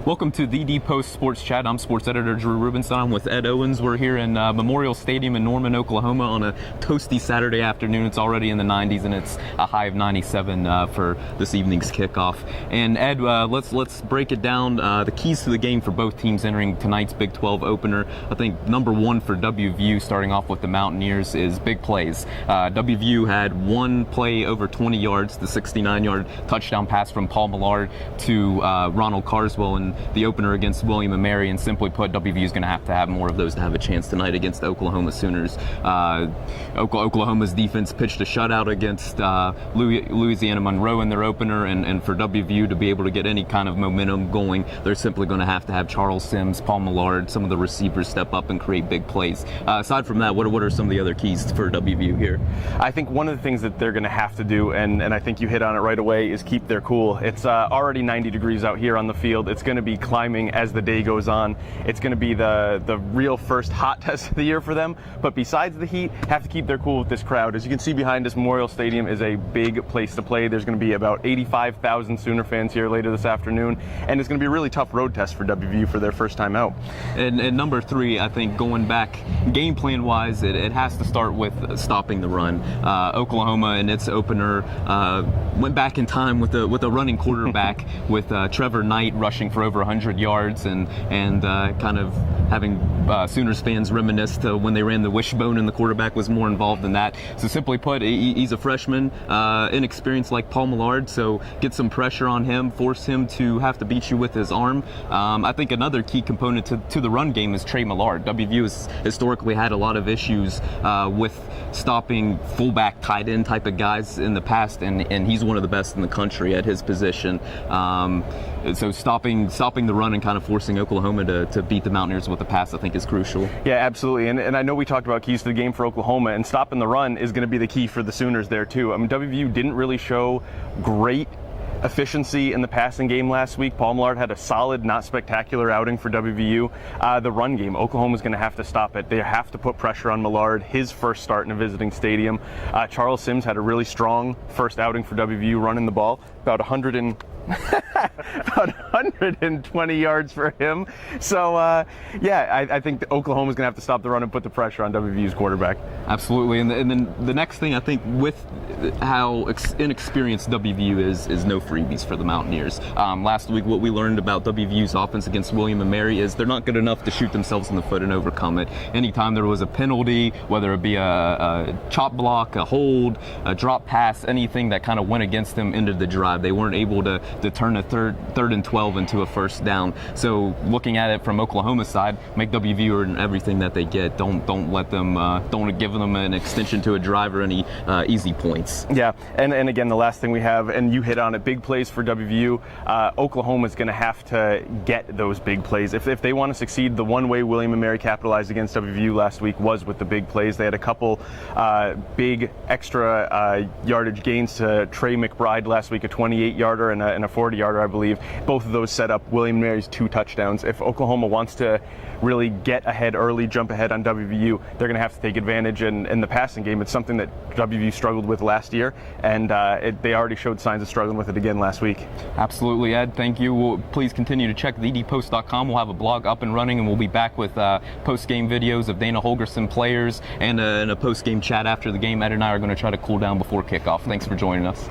Welcome to the DPost Sports Chat. I'm sports editor Drew Rubenstein with Ed Owens. We're here in Memorial Stadium in Norman, Oklahoma on a toasty Saturday afternoon. It's already in the 90s and it's a high of 97 for this evening's kickoff. And Ed, let's break it down. The keys to the game for both teams entering tonight's Big 12 opener. I think number one for WVU, starting off with the Mountaineers, is big plays. WVU had one play over 20 yards, the 69-yard touchdown pass from Paul Millard to Ronald Carswell in the opener against William & Mary, and simply put, WVU is going to have more of those to have a chance tonight against the Oklahoma Sooners. Oklahoma's defense pitched a shutout against Louisiana Monroe in their opener, and for WVU to be able to get any kind of momentum going, they're simply going to have Charles Sims, Paul Millard, some of the receivers step up and create big plays. Aside from that, what are some of the other keys for WVU here? I think one of the things that they're going to have to do, and I think you hit on it right away, is keep their cool. It's already 90 degrees out here on the field. It's going to be climbing as the day goes on. It's going to be the real first hot test of the year for them. But besides the heat, have to keep their cool with this crowd. As you can see behind us, Memorial Stadium is a big place to play. There's going to be about 85,000 Sooner fans here later this afternoon, and it's going to be a really tough road test for WVU for their first time out. And number three, I think going back game plan wise, it has to start with stopping the run. Oklahoma in its opener went back in time with a running quarterback with Trevor Knight rushing for over 100 yards and kind of having Sooners fans reminisce to when they ran the wishbone and the quarterback was more involved in that. So simply put, he's a freshman, inexperienced like Paul Millard, so get some pressure on him, force him to have to beat you with his arm. I think another key component to the run game is Trey Millard. WVU has historically had a lot of issues with stopping fullback, tight end type of guys in the past, and he's one of the best in the country at his position. So stopping the run and kind of forcing Oklahoma to beat the Mountaineers with the pass, I think, is crucial. Yeah, absolutely. And I know we talked about keys to the game for Oklahoma, and stopping the run is going to be the key for the Sooners there too. I mean, WVU didn't really show great efficiency in the passing game last week. Paul Millard had a solid, not spectacular outing for WVU. The run game, Oklahoma's going to have to stop it. They have to put pressure on Millard, his first start in a visiting stadium. Charles Sims had a really strong first outing for WVU running the ball, about 120 yards for him. So, I think Oklahoma's going to have to stop the run and put the pressure on WVU's quarterback. Absolutely. And then the next thing, I think, with how inexperienced WVU is no freebies for the Mountaineers. Last week, what we learned about WVU's offense against William & Mary is they're not good enough to shoot themselves in the foot and overcome it. Anytime there was a penalty, whether it be a chop block, a hold, a drop pass, anything that kind of went against them into the drive, they weren't able to turn a third and 12 into a first down. So looking at it from Oklahoma's side, make WVU earn everything that they get. Don't let them, don't give them an extension to a drive or any easy points. Yeah, and again, the last thing we have, and you hit on it, big plays for WVU. Oklahoma's going to have to get those big plays. If they want to succeed, the one way William & Mary capitalized against WVU last week was with the big plays. They had a couple big extra yardage gains to Trey McBride last week, a 28-yarder and a 40-yarder, I believe. Both of those set up William & Mary's 2 touchdowns. If Oklahoma wants to really get ahead early, jump ahead on WVU, they're going to have to take advantage in the passing game. It's something that WVU struggled with last year, and they already showed signs of struggling with it again last week. Absolutely, Ed. Thank you. Please continue to check TheDPost.com. We'll have a blog up and running, and we'll be back with post-game videos of Dana Holgorsen players and a post-game chat after the game. Ed and I are going to try to cool down before kickoff. Thanks for joining us.